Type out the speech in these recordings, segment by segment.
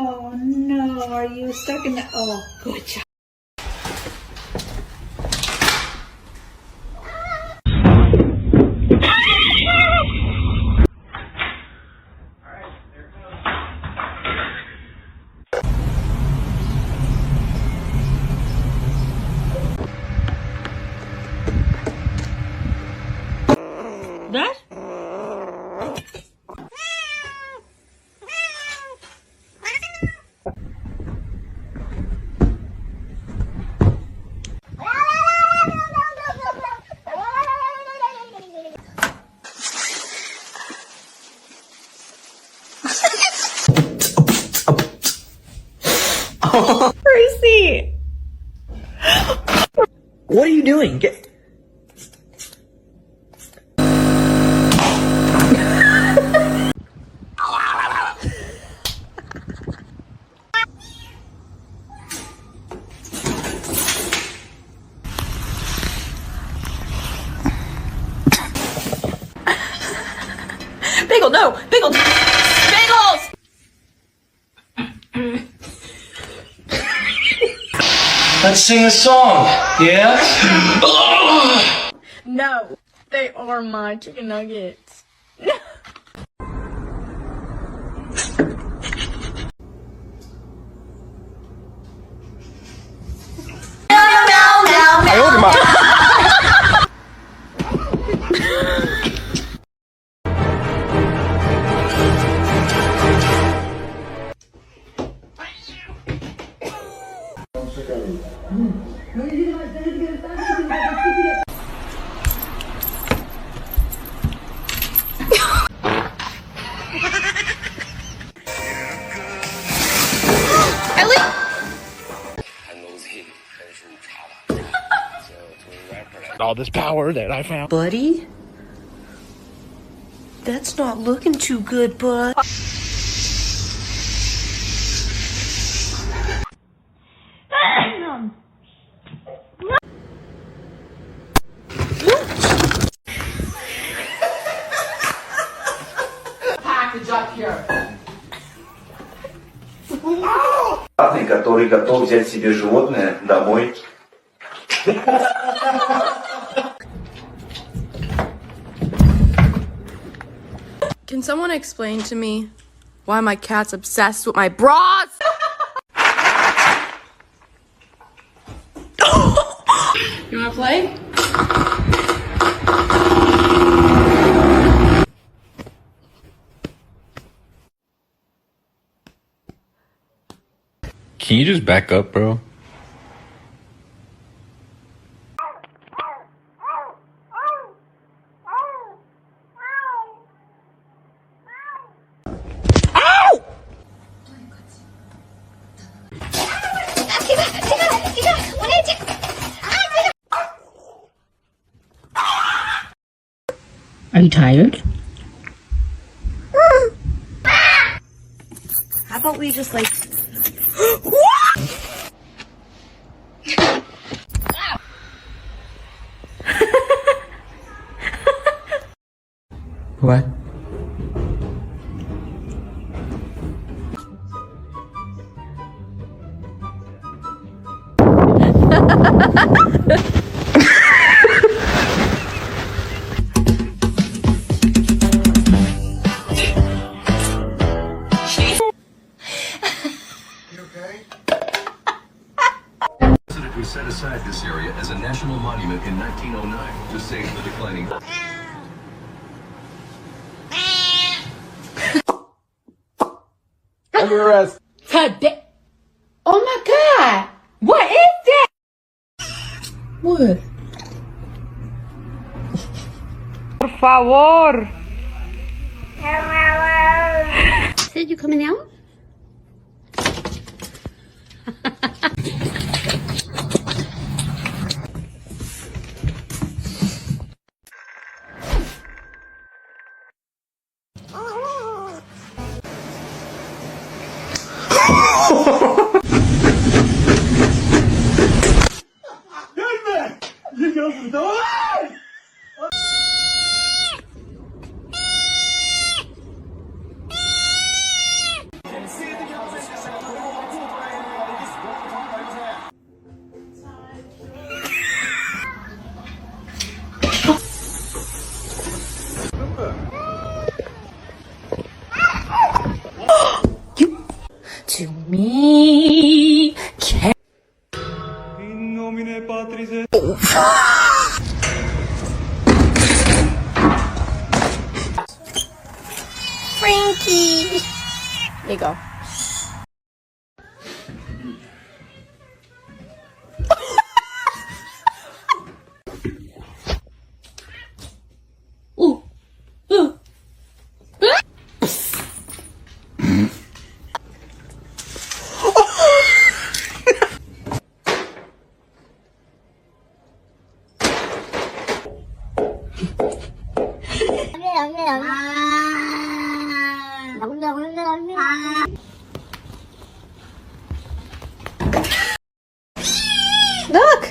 Oh no, are you stuck in the... Oh, good job. That? Percy! What are you doing? Bagel, no! Bagel! Bagels! Let's sing a song, yeah? No, they are my chicken nuggets. All this power that I found. Buddy? That's not looking too good, bud. Package up here. Который готов взять себе животное домой. Can someone explain to me why my cat's obsessed with my bras? You wanna play? Can you just back up, bro? Are you tired? How about we just like... What? We set aside this area as a national monument in 1909 to save the declining. Under arrest. Today. Oh my God! What is that? What? Por favor! Said you coming out? There you go. Look!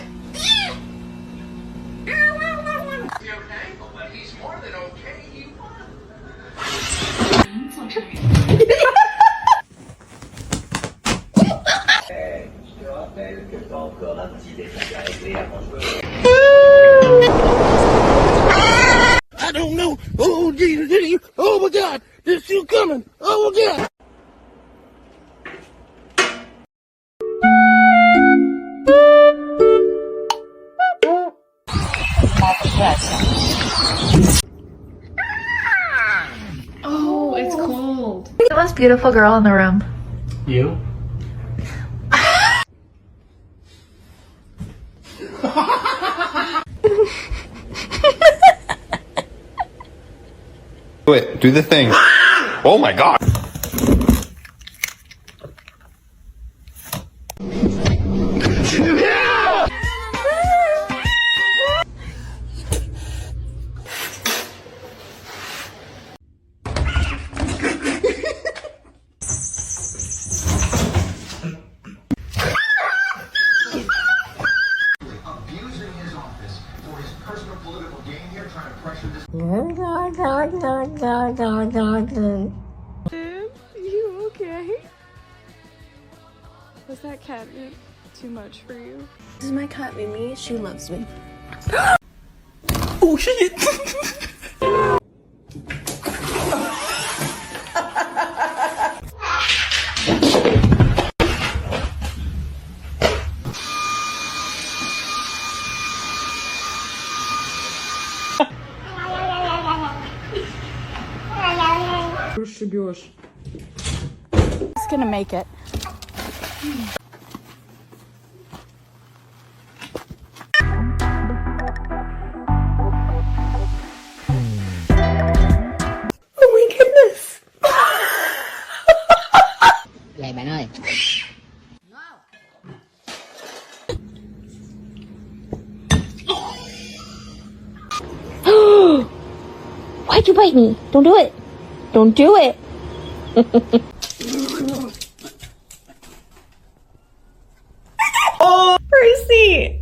I don't know. Oh, Jesus. Oh, my God. There's you coming. Oh, my God. Oh, it's cold. The most beautiful girl in the room. You? Do it. Do the thing. Oh, my God. Abusing his office for his personal political gain here, trying to pressure this. Dude, you okay? Was that catnip too much for you? This is my cat Mimi. She loves me. Oh shit! It's gonna make it. Oh my goodness! Vậy bạn ơi. Why'd you bite me? Don't do it. Don't do it. Oh, Percy!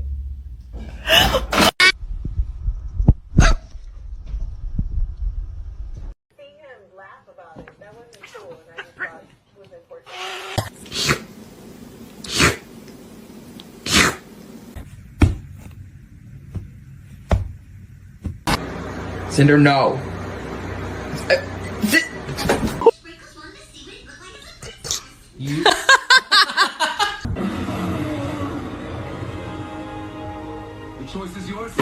Cinder, no. You. The choice is yours.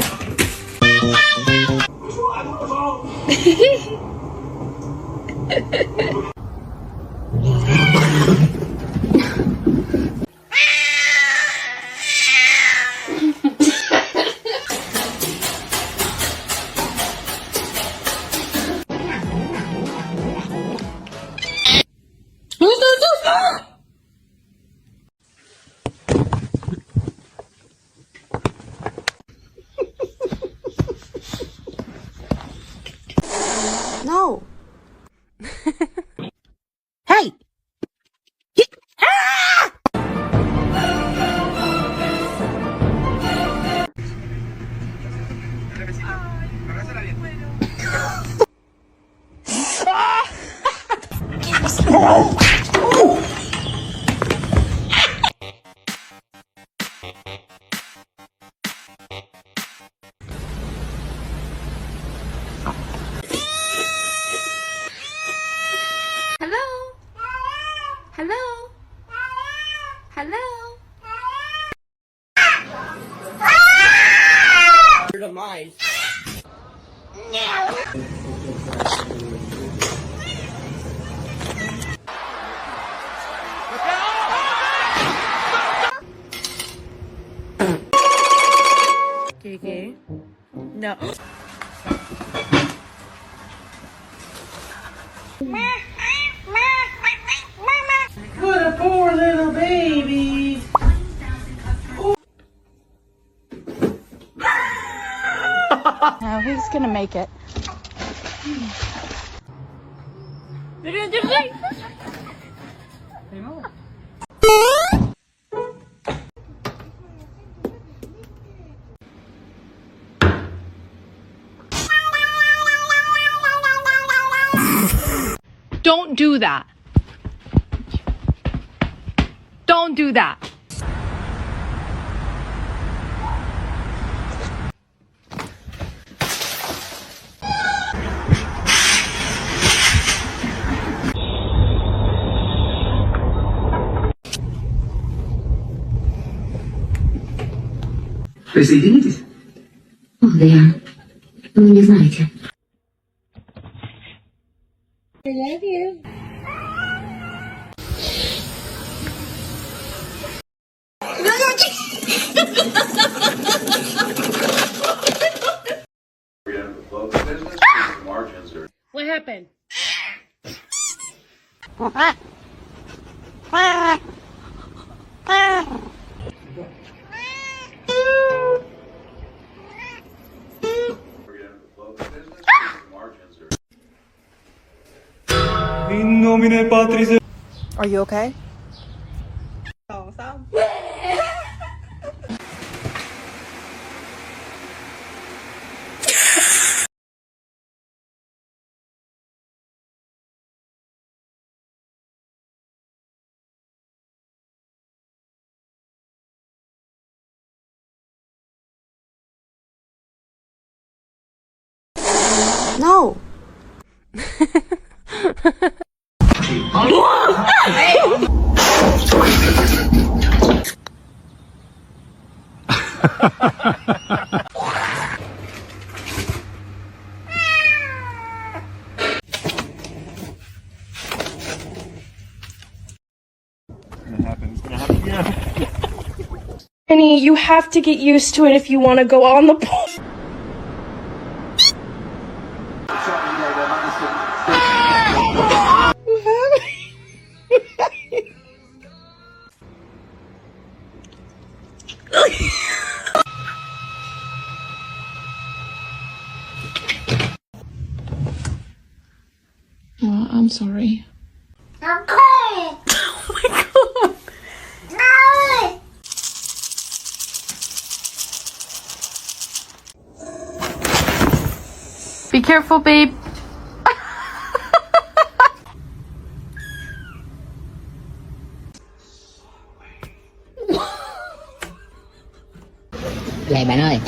No. Hey! Hello? Hello? Hello? Your demise. No. What a poor little baby. Now who's gonna make it? Don't do that. Don't do that. Присоединитесь? Ох, да я... Вы не знаете. I love you. What happened? Are you okay? No. Annie, you have to get used to it if you want to go on the pool. I'm sorry. Be careful, babe. Vậy bạn ơi.